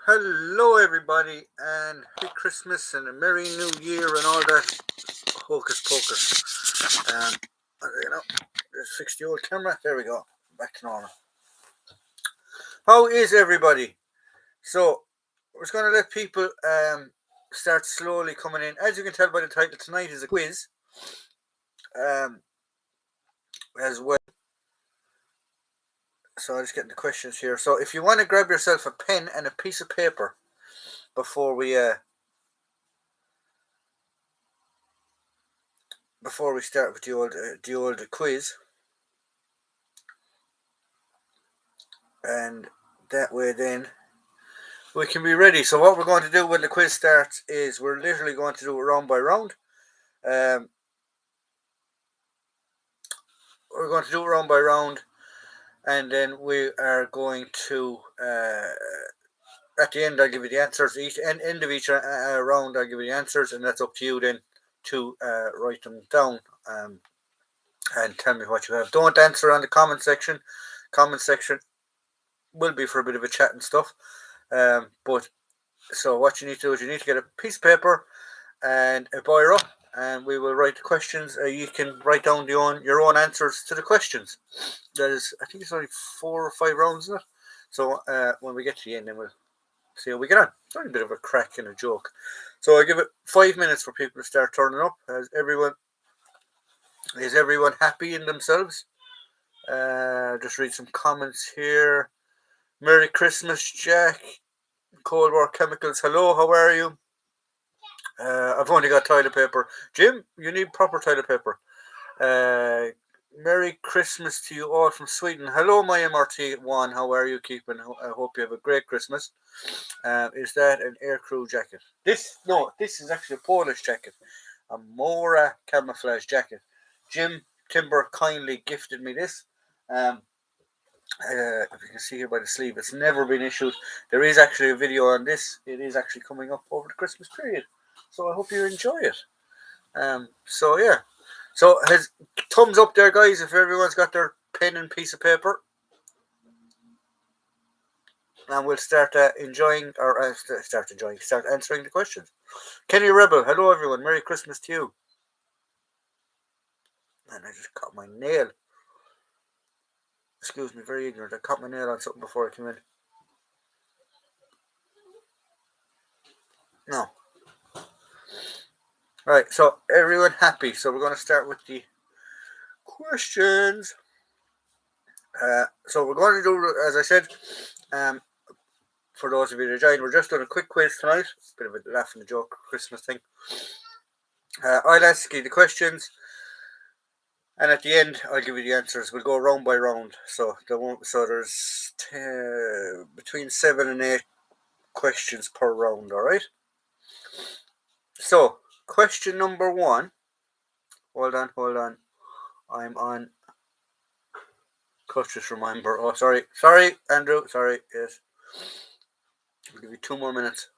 Hello, everybody, and Happy Christmas and a Merry New Year and all that hocus pocus. Just fix the old camera. There we go. Back to normal. How is everybody? So, we're just going to let people start slowly coming in. As you can tell by the title, tonight is a quiz as well. So, I'm just getting the questions here. So, if you want to grab yourself a pen and a piece of paper before we start with the old quiz, and that way then we can be ready. So what we're going to do when the quiz starts is we're literally going to do it round by round. We're going to do it round by round, and then we are going to at the end I'll give you the answers. Each end of each round I'll give you the answers, and that's up to you then to write them down and tell me what you have. Don't answer on the comment section. Comment section will be for a bit of a chat and stuff. But so what you need to do is you need to get a piece of paper and a biro, and we will write the questions. You can write down your own answers to the questions. That is, I think it's only 4 or 5 rounds, isn't it? So when we get to the end, then we'll see how we get on. It's only a bit of a crack and a joke. So I give it 5 minutes for people to start turning up. Is everyone happy in themselves? Just read some comments here. Merry Christmas, Jack. Cold War Chemicals. Hello, how are you? I've only got toilet paper. Jim, you need proper toilet paper. Merry Christmas to you all from Sweden. Hello, my MRT1. How are you keeping? I hope you have a great Christmas. Is that an aircrew jacket? This is actually a Polish jacket. A Mora camouflage jacket. Jim Timber kindly gifted me this. If you can see here by the sleeve, it's never been issued. There is actually a video on this. It is actually coming up over the Christmas period. So I hope you enjoy it. So yeah. So thumbs up there, guys, if everyone's got their pen and piece of paper. And we'll start start answering the questions. Kenny Rebel, hello everyone. Merry Christmas to you. And I just caught my nail. Excuse me, very ignorant. I caught my nail on something before I came in. No. Right, so everyone happy. So we're going to start with the questions. So we're going to do, as I said, for those of you that joined, we're just doing a quick quiz tonight. Bit of a laugh and a joke Christmas thing. I'll ask you the questions, and at the end, I'll give you the answers. We'll go round by round. So there's between 7 and 8 questions per round. All right. So question number 1. Hold on. I'm on. Just remember. Oh, sorry, Andrew. Sorry. Yes. I'll give you 2 more minutes.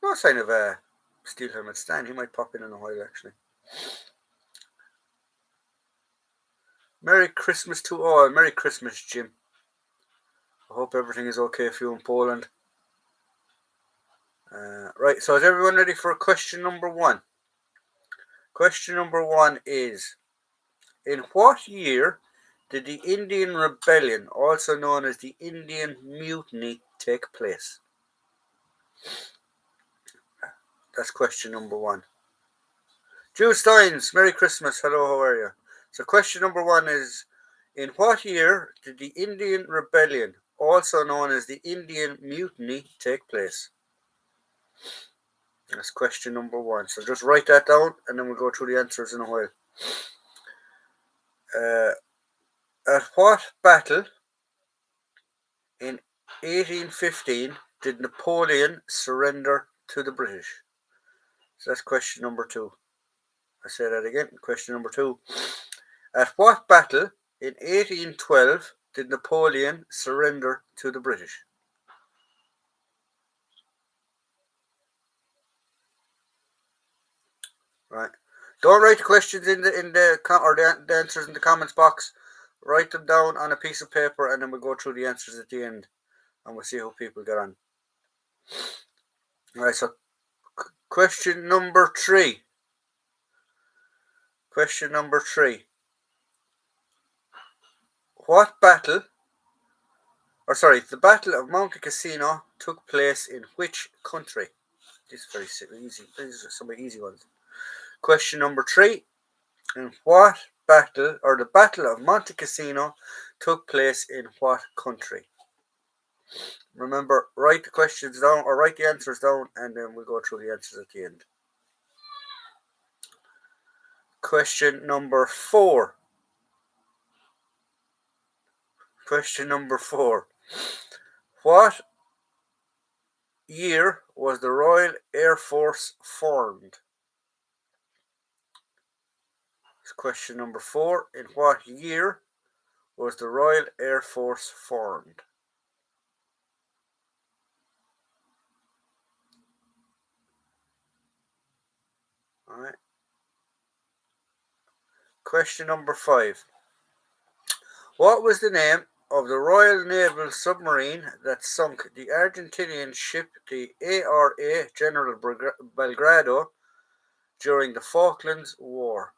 No sign of Steel Helmet Stan. He might pop in a while, actually. Merry Christmas to all. Merry Christmas, Jim. I hope everything is okay for you in Poland. Right, so is everyone ready for question number 1? Question number 1 is, in what year did the Indian Rebellion, also known as the Indian Mutiny, take place? That's question number 1. Jude Steins, Merry Christmas. Hello, how are you? So question number 1 is, in what year did the Indian Rebellion, also known as the Indian Mutiny, take place? That's question number 1. So just write that down, and then we'll go through the answers in a while. At what battle in 1815 did Napoleon surrender to the British? So that's question number 2. I say that again. Question number 2. At what battle in 1812 did Napoleon surrender to the British? Right. Don't write the questions in the answers in the comments box. write them down on a piece of paper, and then we'll go through the answers at the end, and we'll see how people get on. Alright, so question number 3. Question number 3. What battle, the Battle of Monte Cassino took place in which country? This is very easy. These are some easy ones. Question number 3. In what battle, or the Battle of Monte Cassino took place in what country? Remember, write the questions down, or write the answers down, and then we'll go through the answers at the end. Question number 4. Question number 4. What year was the Royal Air Force formed? Question number 4. In what year was the Royal Air Force formed? Alright. Question number 5. What was the name of the Royal Naval submarine that sunk the Argentinian ship the ARA General Belgrado during the Falklands War?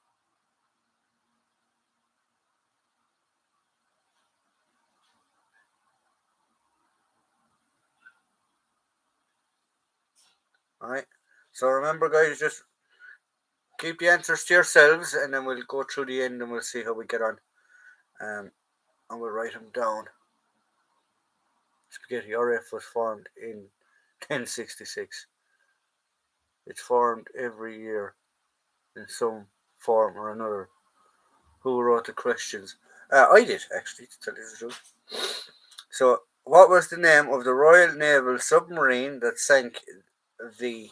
Alright, so remember, guys, just keep the answers to yourselves, and then we'll go through the end and we'll see how we get on. And we'll write them down. Spaghetti RF was formed in 1066. It's formed every year in some form or another. Who wrote the questions? I did, actually, to tell you the truth. So, what was the name of the Royal Naval submarine that sank the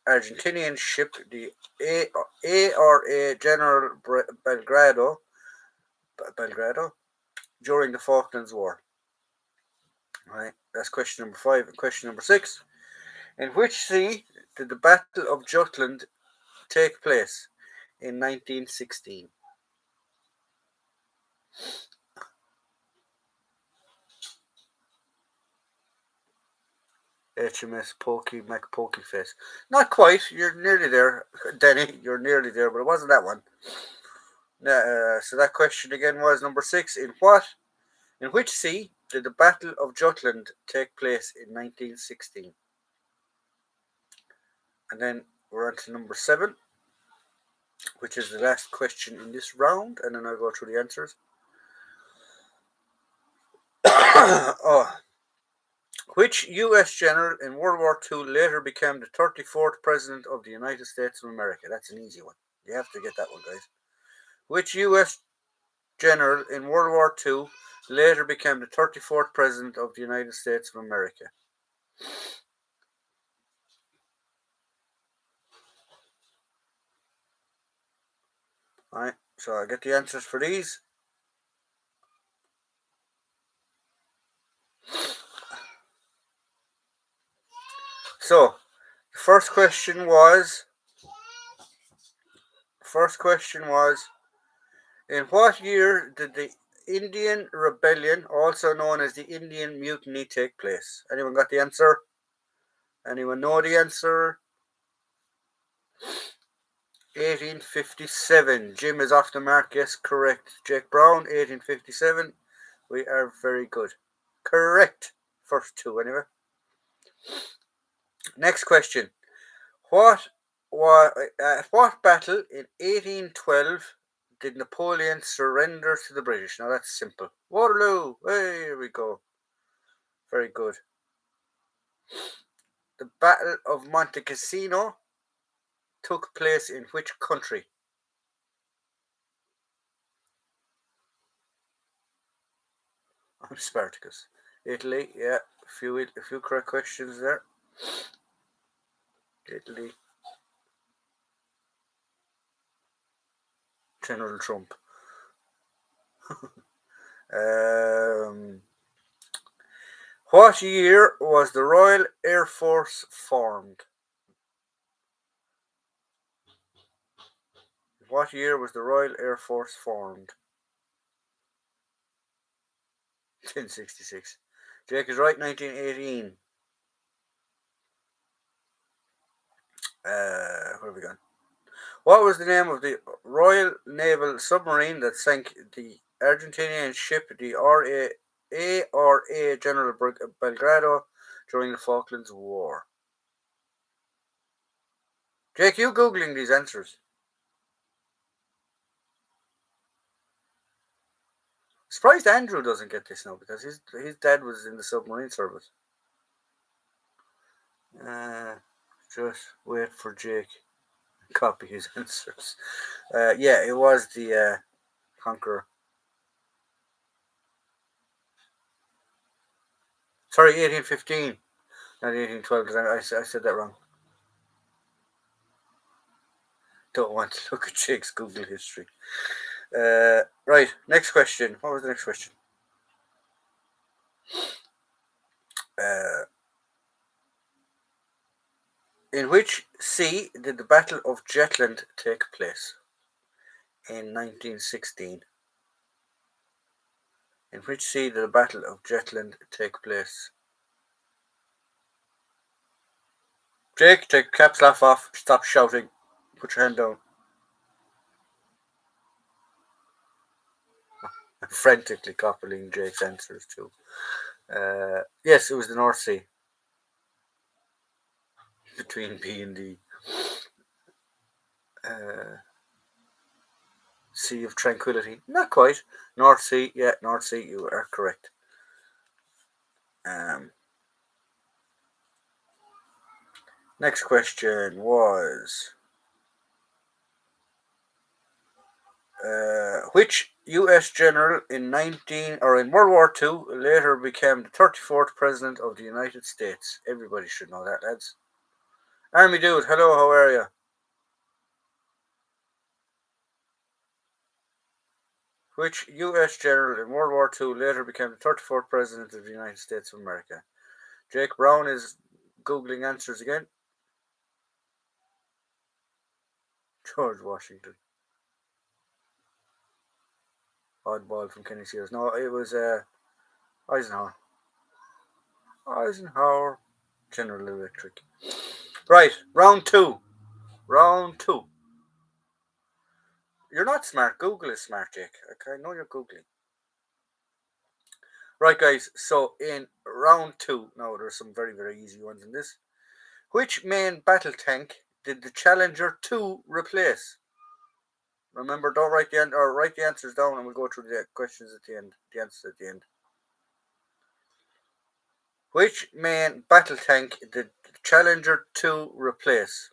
Argentinian ship, the ARA General Belgrado, during the Falklands War? Right, that's question number 5. And question number 6. In which sea did the Battle of Jutland take place in 1916? HMS Pokey McPokeyface. Not quite. You're nearly there, Denny. You're nearly there, but it wasn't that one. So that question again was number 6. In which sea did the Battle of Jutland take place in 1916? And then we're on to number 7, which is the last question in this round, and then I'll go through the answers. Which U.S. general in World War II later became the 34th President of the United States of America? That's an easy one. You have to get that one, guys. Which U.S. general in World War II later became the 34th President of the United States of America? Alright, so I'll get the answers for these. So, the first question was, in what year did the Indian Rebellion, also known as the Indian Mutiny, take place? Anyone got the answer? Anyone know the answer? 1857. Jim is off the mark. Yes, correct. Jake Brown, 1857. We are very good. Correct. First 2, anyway. Next question. What battle in 1812 did Napoleon surrender to the British? Now that's simple. Waterloo. Hey, here we go. Very good. The Battle of Monte Cassino took place in which country? I'm Spartacus. Italy. Yeah, a few correct questions there. Italy. General Trump. What year was the Royal Air Force formed? What year was the Royal Air Force formed? 1066. Jake is right, 1918. Where have we gone? What was the name of the Royal Naval submarine that sank the Argentinian ship, the ARA General Belgrado, during the Falklands War? Jake, you Googling these answers. Surprised Andrew doesn't get this now because his dad was in the submarine service. Just wait for Jake. Copy his answers. Yeah, it was the Conqueror. Sorry, 1815, not 1812. I said that wrong. Don't want to look at Jake's Google history. Right, next question. What was the next question? In which sea did the Battle of Jutland take place? In 1916. In which sea did the Battle of Jutland take place? Jake, take caps laugh off. Stop shouting. Put your hand down. I'm frantically copying Jake's answers too. Yes, it was the North Sea. Between B and D. Sea of Tranquility. Not quite. North Sea. Yeah, North Sea. You are correct. Next question was which U.S. general in World War II later became the 34th President of the United States? Everybody should know that, lads. Army dude, hello, how are you? Which U.S. general in World War II later became the 34th President of the United States of America? Jake Brown is Googling answers again. George Washington. Oddball from Kenny Sears. No, it was Eisenhower. Eisenhower. General Electric. Right, round two. You're not smart. Google is smart, Jake. Okay, I know you're Googling. Right, guys, so in round two, now there's some very, very easy ones in this. Which main battle tank did the Challenger 2 replace? Remember, don't write write the answers down and we'll go through the questions at the end, the answers at the end. Which main battle tank did the Challenger 2 replace?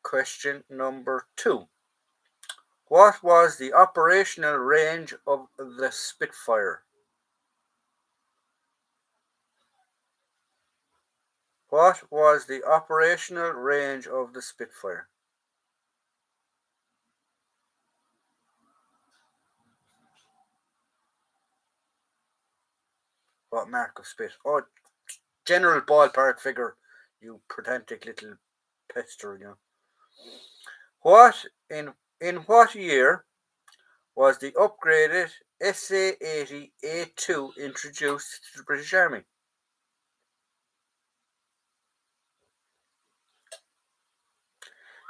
Question number 2. What was the operational range of the Spitfire? What was the operational range of the Spitfire? What mark of Spit? Oh, general ballpark figure, you pedantic little pester, you know. What in what year was the upgraded SA-80A2 introduced to the British Army?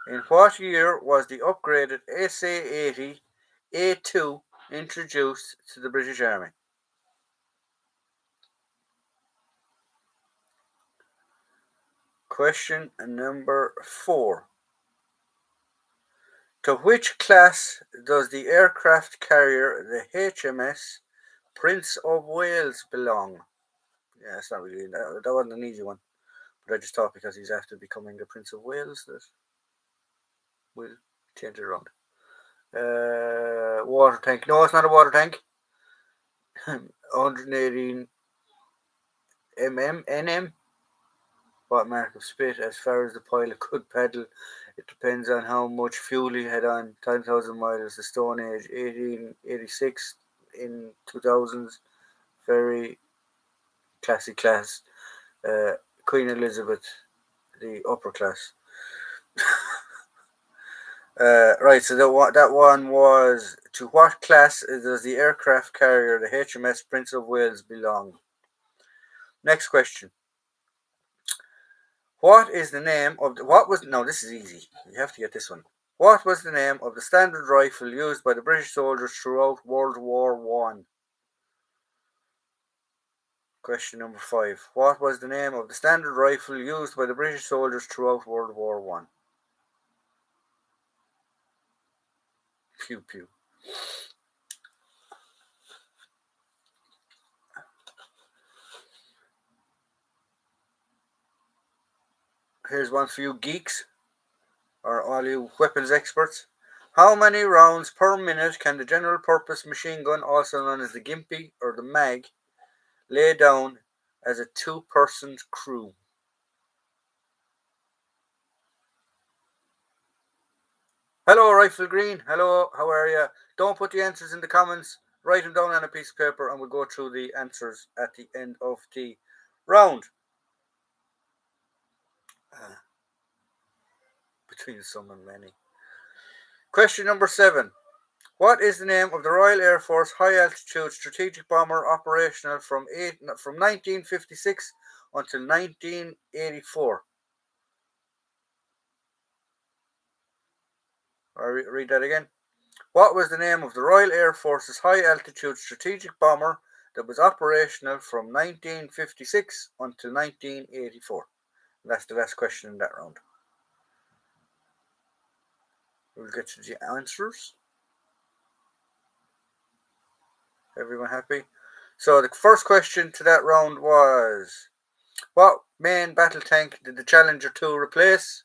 In what year was the upgraded SA-80A2 introduced to the British Army? Question number 4. To which class does the aircraft carrier, the HMS Prince of Wales, belong? Yeah, it's not really, that wasn't an easy one. But I just thought because he's after becoming the Prince of Wales that we'll change it around. Water tank. No, it's not a water tank. 118 NM. What mark of spit? As far as the pilot could paddle, it depends on how much fuel he had on. 10,000 miles, the Stone Age, 1886 in 2000s, very classy class. Queen Elizabeth, the upper class. Right, so that one was, to what class does the aircraft carrier, the HMS Prince of Wales, belong? Next question. What is the name of the, what was, no, this is easy. You have to get this one. What was the name of the standard rifle used by the British soldiers throughout World War One? Question number 5. What was the name of the standard rifle used by the British soldiers throughout World War One? Pew pew. Here's one for you geeks, or all you weapons experts. How many rounds per minute can the general purpose machine gun, also known as the Gimpy or the Mag, lay down as a two-person crew? Hello, Rifle Green. Hello, how are you? Don't put the answers in the comments. Write them down on a piece of paper and we'll go through the answers at the end of the round. Between some and many. Question number 7. What is the name of the Royal Air Force high altitude strategic bomber operational from 1956 until 1984? I'll read that again. What was the name of the Royal Air Force's high altitude strategic bomber that was operational from 1956 until 1984? That's the last question in that round. We'll get to the answers. Everyone happy? So the first question to that round was, what main battle tank did the Challenger 2 replace?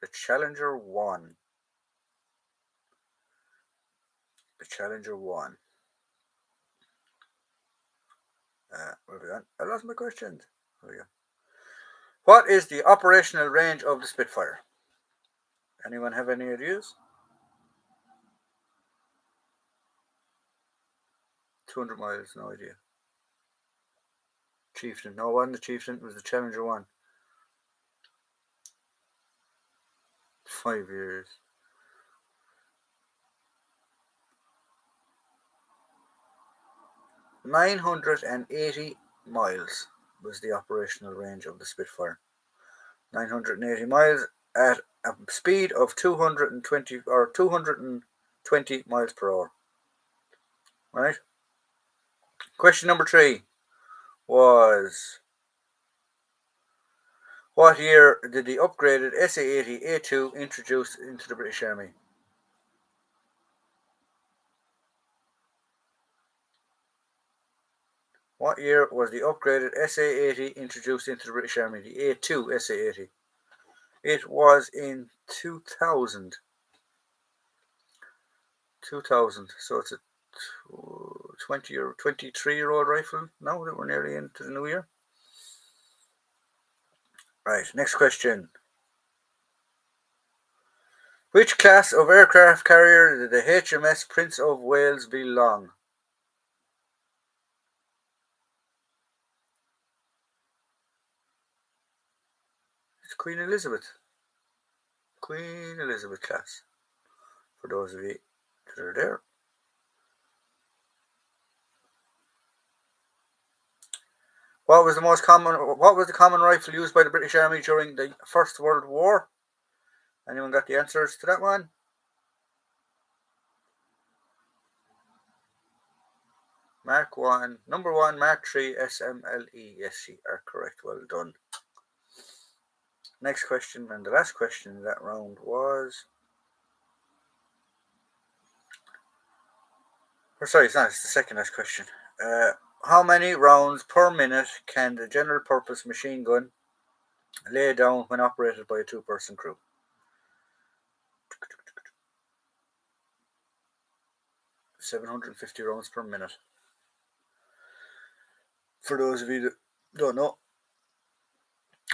The Challenger 1. The Challenger 1. Where we gone? I lost my questions. There we go. What is the operational range of the Spitfire? Anyone have any ideas? 200 miles, no idea. Chieftain, no, it wasn't the Chieftain, it was the Challenger 1. 5 years. 980 miles was the operational range of the Spitfire. 980 miles at a speed of 220 or 220 miles per hour. Right? Question number 3 was, what year did the upgraded SA-80A2 introduce into the British Army? What year was the upgraded SA-80 introduced into the British Army, the A2 SA-80? It was in 2000. 2000. So it's a 20 or 23-year-old rifle now that we're nearly into the new year. Right, next question. Which class of aircraft carrier did the HMS Prince of Wales belong? It's Queen Elizabeth. Queen Elizabeth class. For those of you that are there. What was the common rifle used by the British Army during the First World War? Anyone got the answers to that one? Mark 1, number 1, Mark 3, SMLE. Yes, you are correct. Well done. Next question, and the last question in that round was, sorry, it's not, it's the second last question. How many rounds per minute can the general purpose machine gun lay down when operated by a two-person crew? 750 rounds per minute. For those of you that don't know,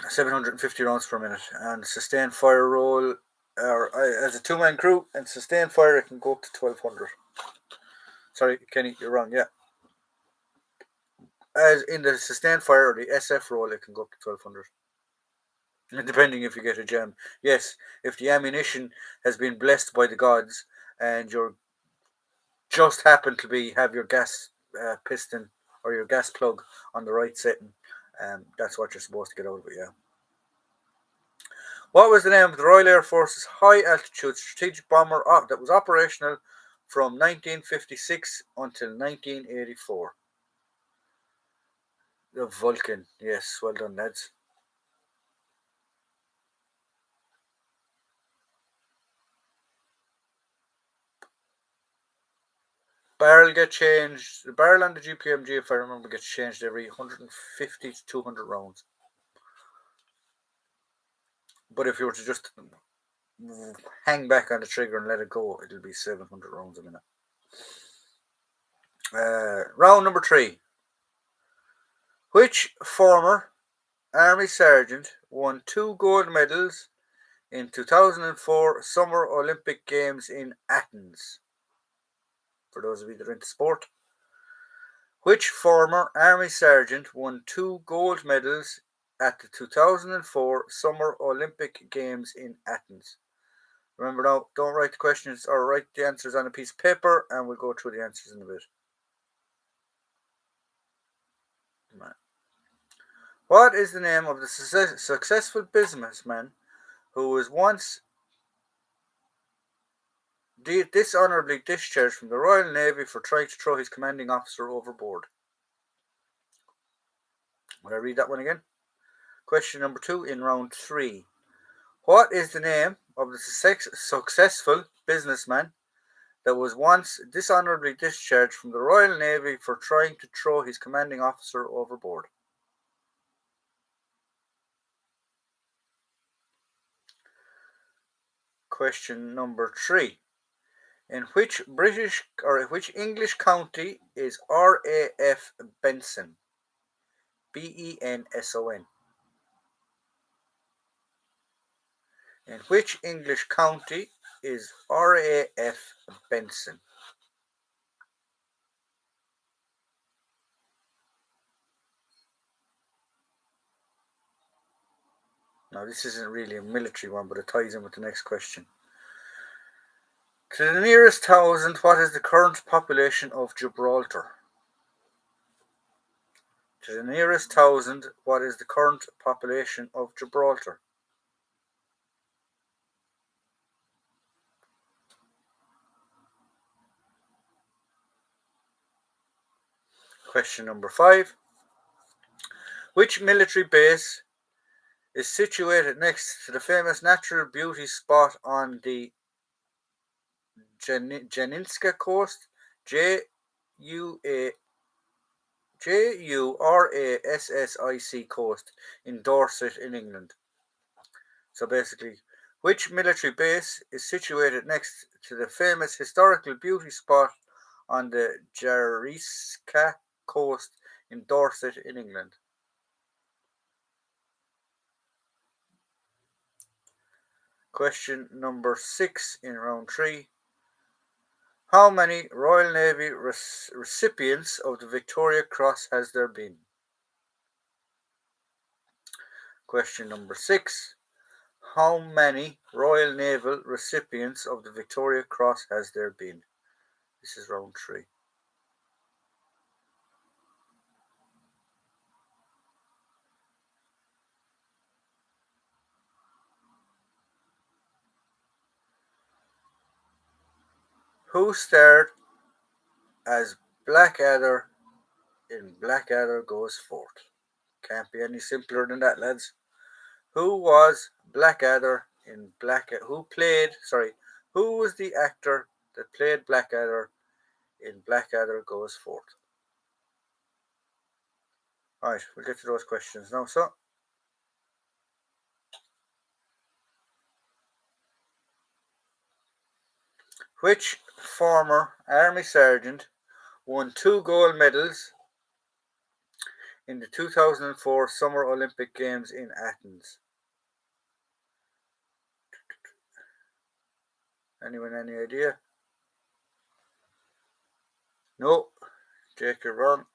750 rounds per minute, and sustained fire roll, or as a two-man crew, and sustained fire it can go up to 1200. Sorry, Kenny, you're wrong. Yeah, as in the sustained fire or the SF roll, it can go up to 1200. depending if you get a gem. Yes, if the ammunition has been blessed by the gods and you're just happen to have your gas piston or your gas plug on the right setting, that's what you're supposed to get out of it. Yeah. What was the name of the Royal Air Force's high-altitude strategic bomber that was operational from 1956 until 1984? The Vulcan. Yes, well done, lads. Barrel get changed. The barrel on the GPMG, if I remember, gets changed every 150 to 200 rounds. But if you were to just hang back on the trigger and let it go, it'll be 700 rounds a minute. Round number 3. Which former Army sergeant won 2 gold medals in 2004 Summer Olympic Games in Athens? For those of you that are into sport. Which former Army sergeant won 2 gold medals at the 2004 Summer Olympic Games in Athens? Remember now, don't write the questions or write the answers on a piece of paper, and we'll go through the answers in a bit. What is the name of the successful businessman who was once dishonorably discharged from the Royal Navy for trying to throw his commanding officer overboard? Will I read that one again? Question number 2 in round 3. What is the name of the successful businessman that was once dishonorably discharged from the Royal Navy for trying to throw his commanding officer overboard? Question number 3. In which English county is RAF Benson? Benson. In which English county is RAF Benson? Now, this isn't really a military one, but it ties in with the next question. To the nearest thousand, what is the current population of Gibraltar? To the nearest thousand, what is the current population of Gibraltar? Question number 5. Which military base is situated next to the famous natural beauty spot on the Janinska coast? Jurassic coast in Dorset in England. So basically, which military base is situated next to the famous historical beauty spot on the Jurassic coast in Dorset in England? Question number 6 in round 3. How many Royal Navy recipients of the Victoria Cross has there been? Question number 6. How many Royal Naval recipients of the Victoria Cross has there been? This is round 3. Who starred as Blackadder in Blackadder Goes Forth? Can't be any simpler than that, lads. Who was Blackadder in Blackadder? Who was the actor that played Blackadder in Blackadder Goes Forth? Alright, we'll get to those questions now. So, which former Army sergeant won 2 gold medals in the 2004 Summer Olympic Games in Athens? Anyone, any idea? No. Jake, you're wrong.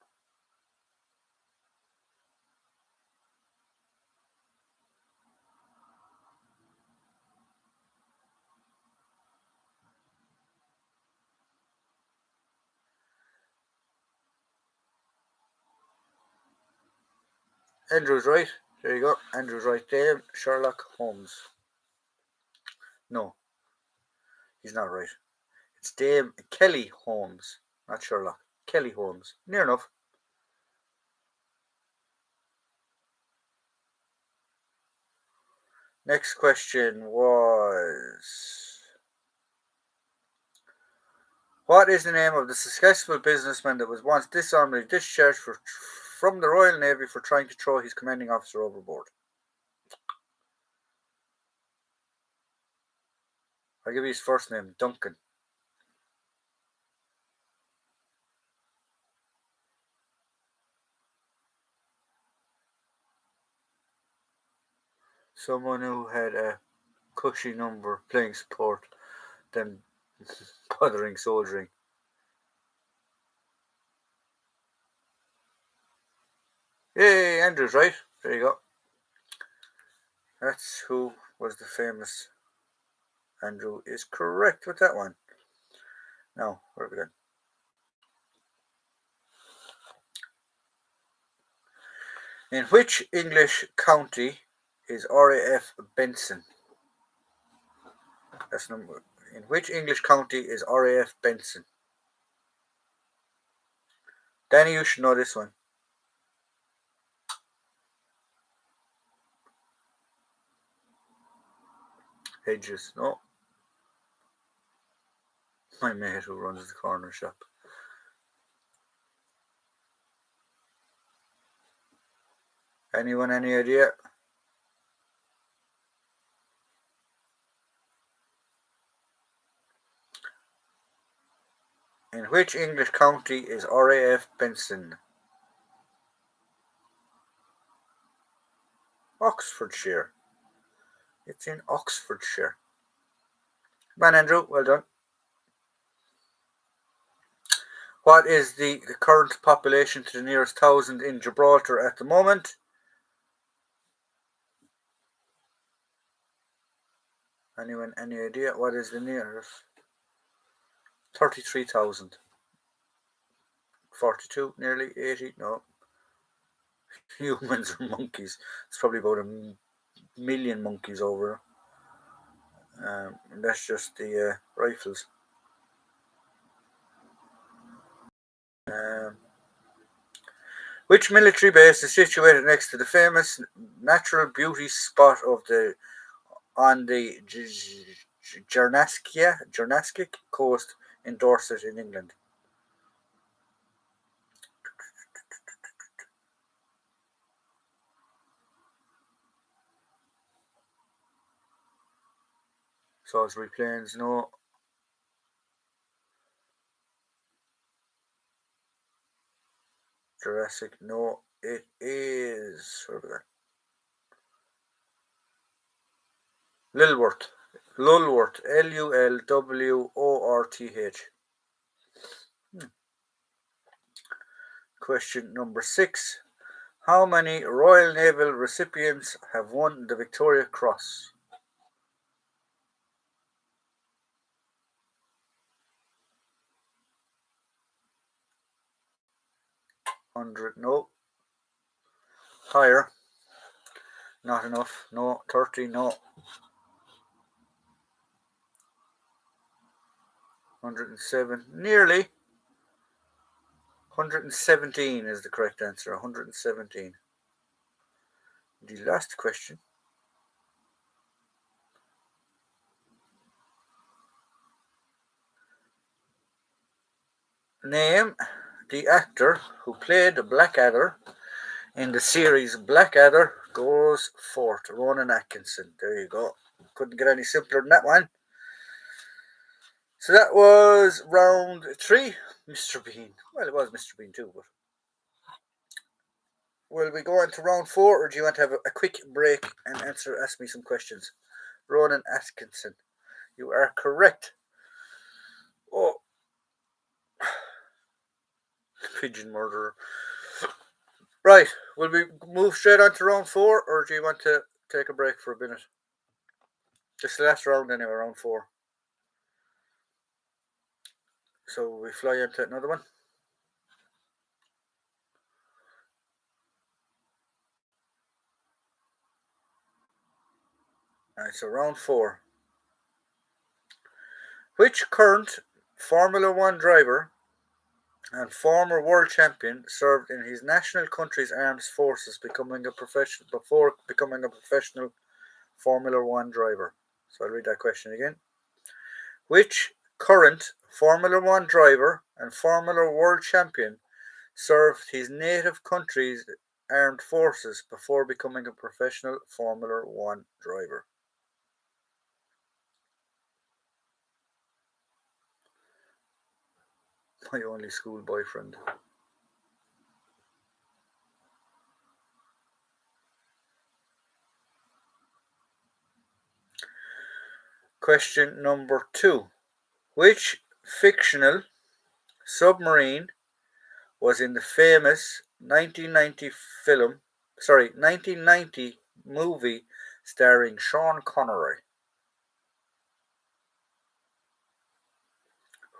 Andrew's right. There you go. Andrew's right there. Sherlock Holmes. No, he's not right. It's Dame Kelly Holmes, not Sherlock. Kelly Holmes. Near enough. Next question was, what is the name of the successful businessman that was once dishonorably discharged from the Royal Navy for trying to throw his commanding officer overboard? I'll give you his first name, Duncan. Someone who had a cushy number playing support than bothering soldiering. Yay, Andrew's right. There you go. That's who was the famous. Andrew is correct with that one. Now, where are we going? In which English county is RAF Benson? That's number. In which English county is RAF Benson? Danny, you should know this one. Hedges, no. My mate who runs the corner shop. Anyone, any idea? In which English county is RAF Benson? Oxfordshire. It's in Oxfordshire. Come on, Andrew, well done. What is the current population to the nearest 1,000 in Gibraltar at the moment? Anyone, any idea? What is the nearest? 33,000. 42, nearly 80, no. Humans or monkeys. It's probably about a million monkeys over. And that's just the rifles. Which military base is situated next to the famous natural beauty spot on the Jernaskic coast in Dorset in England? Salisbury Plains, no. Jurassic, no. It is Lulworth. Lulworth. Lulworth. Question number 6. How many Royal Naval recipients have won the Victoria Cross? 100, no. Higher. Not enough, no. 30, no. 107, nearly. 117 is the correct answer. 117. The last question. Name the actor who played Blackadder in the series Blackadder Goes Forth. Ronan Atkinson. There you go. Couldn't get any simpler than that one. So that was round 3. Mr. Bean. Well, it was Mr. Bean too, but will we go on to round 4, or do you want to have a quick break and ask me some questions? Ronan Atkinson. You are correct. Oh, pigeon murderer. Right, will we move straight on to round 4, or do you want to take a break for a minute? Just the last round anyway, round 4. So we fly into another one. Alright, so round 4. Which current Formula One driver and former world champion served in his national country's armed forces before becoming a professional Formula One driver? So I'll read that question again. Which current Formula One driver and former world champion served his native country's armed forces before becoming a professional Formula One driver? My only school boyfriend. Question number 2. Which fictional submarine was in the famous 1990 movie starring Sean Connery?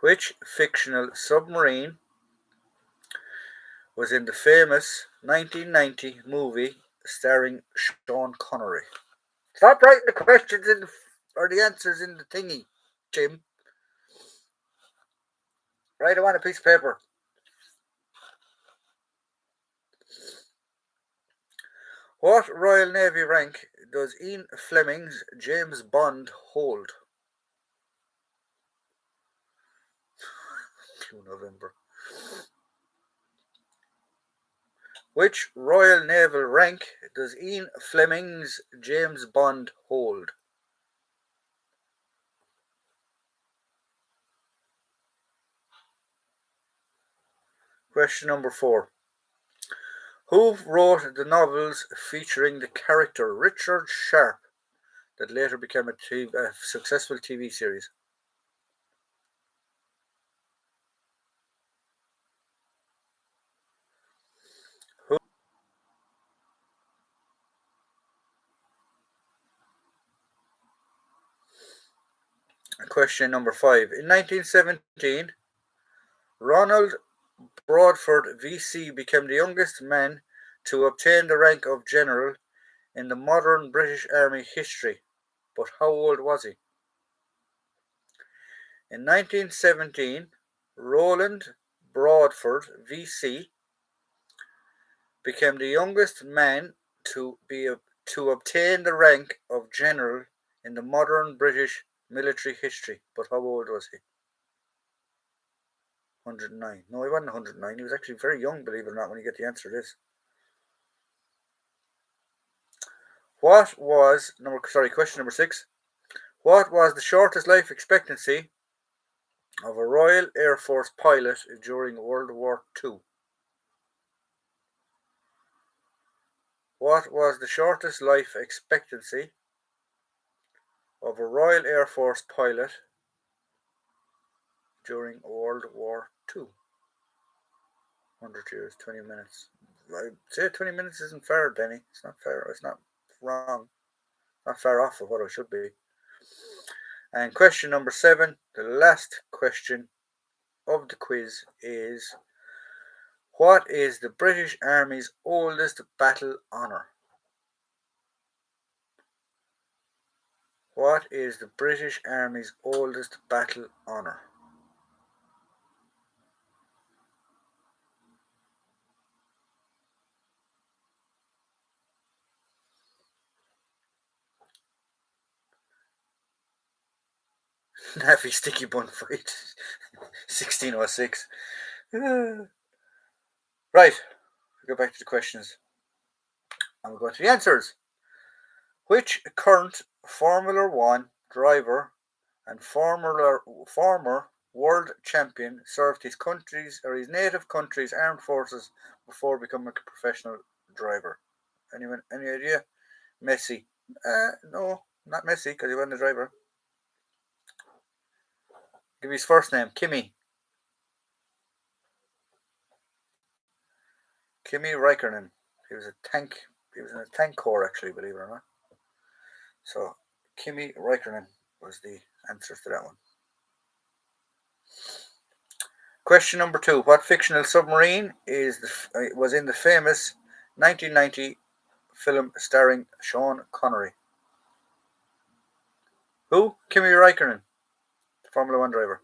Which fictional submarine was in the famous 1990 movie starring Sean Connery? Stop writing the questions or the answers in the thingy, Jim. Write it on a piece of paper. What Royal Navy rank does Ian Fleming's James Bond hold? 2 November. Which Royal Naval rank does Ian Fleming's James Bond hold? Question number 4. Who wrote the novels featuring the character Richard Sharp that later became a successful TV series? Question number 5. In 1917, Ronald Broadford VC became the youngest man to obtain the rank of general in the modern British Army history. But how old was he? In 1917, Roland Broadford VC became the youngest man to obtain the rank of general in the modern British military history. But how old was he? 109. No, he wasn't 109. He was actually very young, believe it or not, when you get the answer to this. Question number 6. What was the shortest life expectancy of a Royal Air Force pilot during World War II? What was the shortest life expectancy of a Royal Air Force pilot during World War II? 100 years, 20 minutes. I'd say 20 minutes isn't fair, Denny. It's not fair. It's not wrong. Not far off of what it should be. And question number 7, the last question of the quiz is: what is the British Army's oldest battle honour? What is the British Army's oldest battle honour? Navy Sticky Bun Fight, 1606. Right, we'll go back to the questions. And we'll go to the answers. Which current Formula One driver and former world champion served his native country's armed forces before becoming a professional driver? Anyone? Any idea? Messi? No, not Messi, because he wasn't a driver. Give me his first name. Kimi Räikkönen. He was in a tank corps, actually, believe it or not. So Kimi Räikkönen was the answer to that one. Question number 2. What fictional submarine was in the famous 1990 film starring Sean Connery? Who? Kimi Raikkonen, Formula One driver.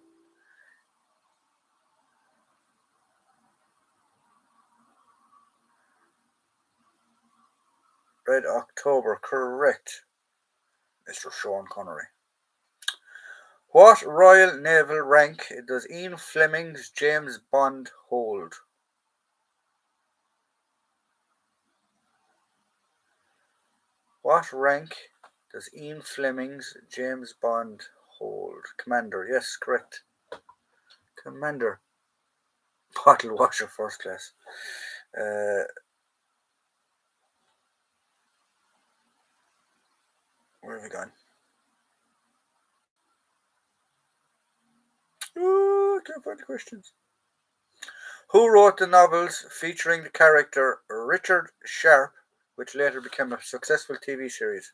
Red October, correct, Mr. Sean Connery. What Royal Naval rank does Ian Fleming's James Bond hold? What rank does Ian Fleming's James Bond hold? Commander, yes, correct. Commander. Bottle washer, first class. Where have we gone? Oh, I can't find the questions. Who wrote the novels featuring the character Richard Sharp, which later became a successful TV series?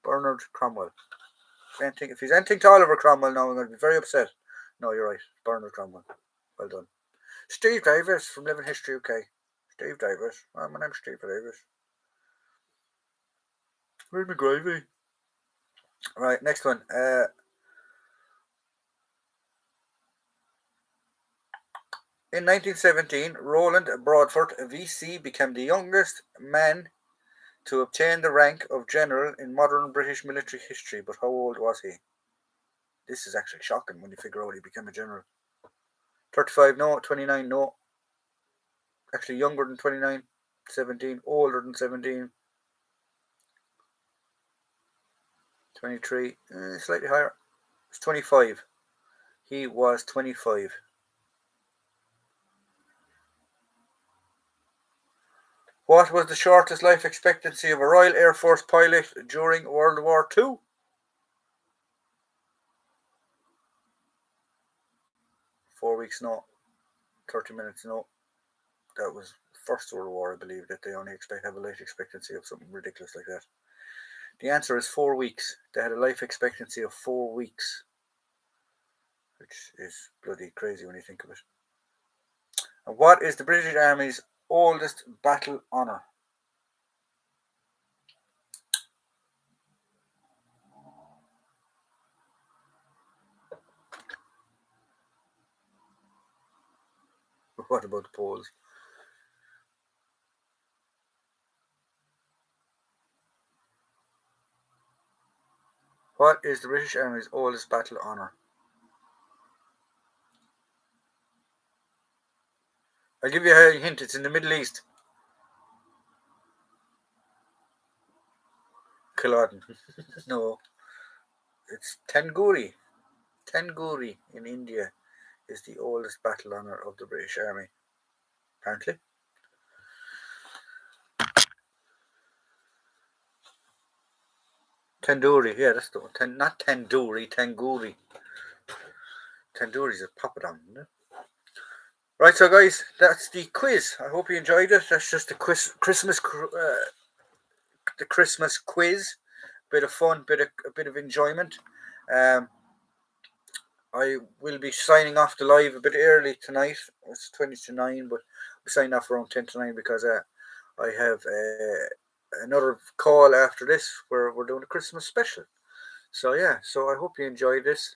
Bernard Cromwell. If he's anything to Oliver Cromwell now, I'm going to be very upset. No, you're right. Bernard Cromwell. Well done. Steve Davis from Living History UK. Steve Davis. Oh, my name's Steve Davis. Where's my gravy? Right, next one. In 1917, Roland Broadfoot, VC, became the youngest man to obtain the rank of general in modern British military history. But how old was he? This is actually shocking when you figure out he became a general. 35, no. 29, no. Actually, younger than 29. 17, older than 17. 23, slightly higher. It's 25. He was 25. What was the shortest life expectancy of a Royal Air Force pilot during World War II? Four weeks, no. 30 minutes, no. That was First World War, I believe, that they only have a life expectancy of something ridiculous like that. The answer is 4 weeks. They had a life expectancy of 4 weeks, which is bloody crazy when you think of it. And what is the British Army's oldest battle honour? What about the Poles? What is the British Army's oldest battle honour? I'll give you a hint. It's in the Middle East. Culloden. No. It's Tanguri. Tanguri in India is the oldest battle honour of the British Army, apparently. Tandoori, yeah, that's the one. Not tandoori, Tanguri. Tandoori's a papadum, isn't it? Right, so guys, that's the quiz. I hope you enjoyed it. That's just the Christmas quiz. Bit of fun, a bit of enjoyment. I will be signing off the live a bit early tonight. It's 20 to 9, but we're signing off around 10 to 9 because I have another call after this where we're doing a Christmas special. So yeah, so I hope you enjoyed this.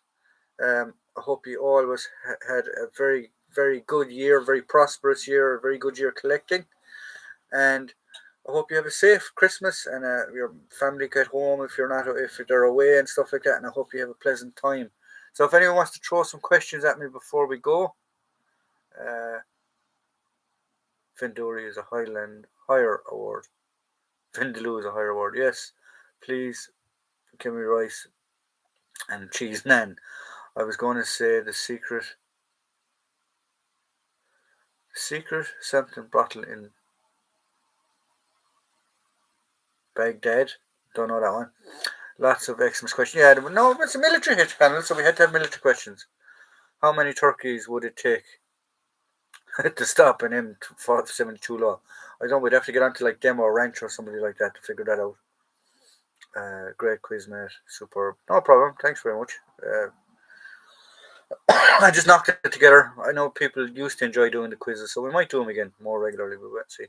I hope you always had a very, very good year, very prosperous year, a very good year collecting. And I hope you have a safe Christmas and your family get home if they're away and stuff like that. And I hope you have a pleasant time. So if anyone wants to throw some questions at me before we go, Vinduri is a higher award. Vindaloo is a higher award. Yes, please give me rice and cheese naan. I was going to say the secret something bottle in Baghdad. Don't know that one. Lots of Xmas questions. Yeah, no, it's a military hit panel, so we had to have military questions. How many turkeys would it take to stop an M72 law? I don't know, we'd have to get onto like Demo Ranch or somebody like that to figure that out. Great quiz, mate. Superb. No problem. Thanks very much. I just knocked it together. I know people used to enjoy doing the quizzes, so we might do them again more regularly. We'll see.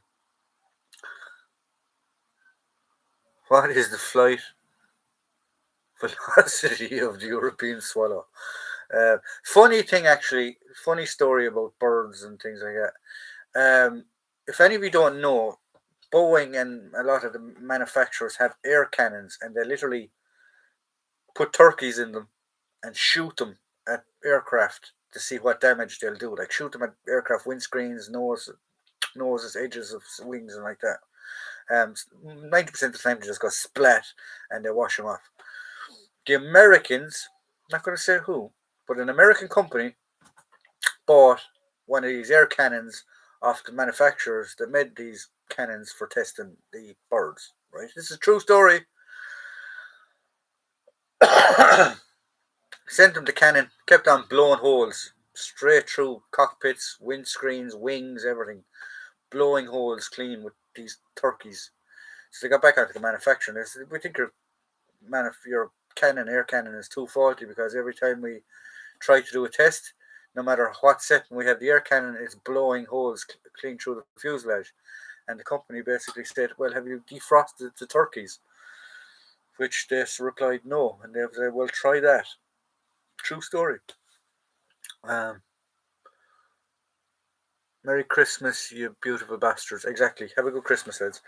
What is the flight velocity of the European swallow. Funny thing, actually, funny story about birds and things like that. If any of you don't know, Boeing and a lot of the manufacturers have air cannons, and they literally put turkeys in them and shoot them at aircraft to see what damage they'll do. Like shoot them at aircraft windscreens, noses, edges of wings, and like that. 90% of the time they just go splat and they wash them off. The Americans, not going to say who, but an American company bought one of these air cannons off the manufacturers that made these cannons for testing the birds. Right, this is a true story. Sent them the cannon, kept on blowing holes straight through cockpits, windscreens, wings, everything, blowing holes clean with these turkeys. So they got back out to the manufacturer and they said, "We think your air cannon, is too faulty because every time we try to do a test, no matter what setting we have the air cannon, it's blowing holes clean through the fuselage." And the company basically said, "Well, have you defrosted the turkeys?" Which they replied, "No." And they said, "Well, try that." True story. Merry Christmas, you beautiful bastards. Exactly. Have a good Christmas, lads.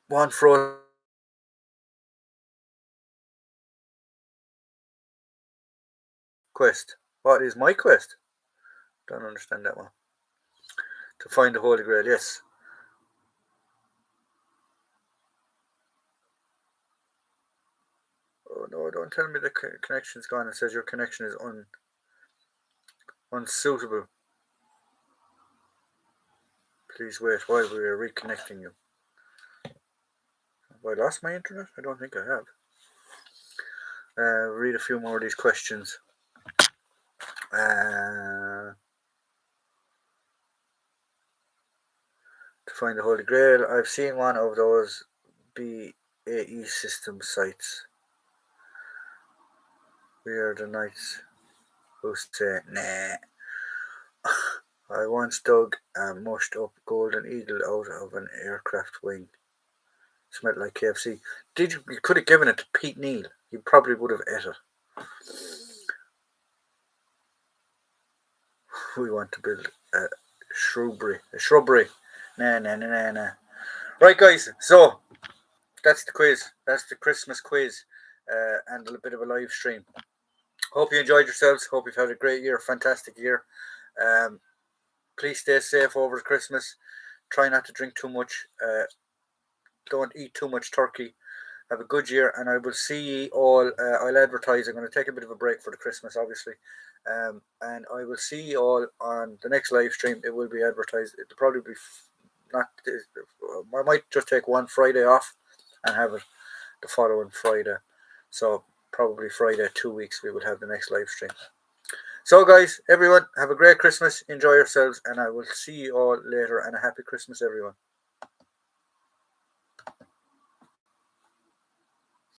One frozen quest. What is my quest? Don't understand that one. To find the Holy Grail, yes. Oh no, don't tell me the connection's gone. It says your connection is unsuitable. Please wait while we are reconnecting you. Have I lost my internet? I don't think I have. Read a few more of these questions. To find the Holy Grail, I've seen one of those BAE system sites. We are the knights who say, nah. I once dug a mushed up golden eagle out of an aircraft wing. Smelled like KFC. You could have given it to Pete Neal. He probably would have ate it. We want to build a shrubbery. Nah. Right, guys. So that's the quiz. That's the Christmas quiz, and a bit of a live stream. Hope you enjoyed yourselves. Hope you've had a great year, fantastic year. Please stay safe over Christmas. Try not to drink too much. Don't eat too much turkey. Have a good year, and I will see you all. I'll advertise. I'm going to take a bit of a break for the Christmas, obviously, and I will see you all on the next live stream. It will be advertised. It'll probably be not. I might just take one Friday off and have it the following Friday. So probably Friday, 2 weeks, we will have the next live stream. So, guys, everyone, have a great Christmas. Enjoy yourselves, and I will see you all later. And a happy Christmas, everyone.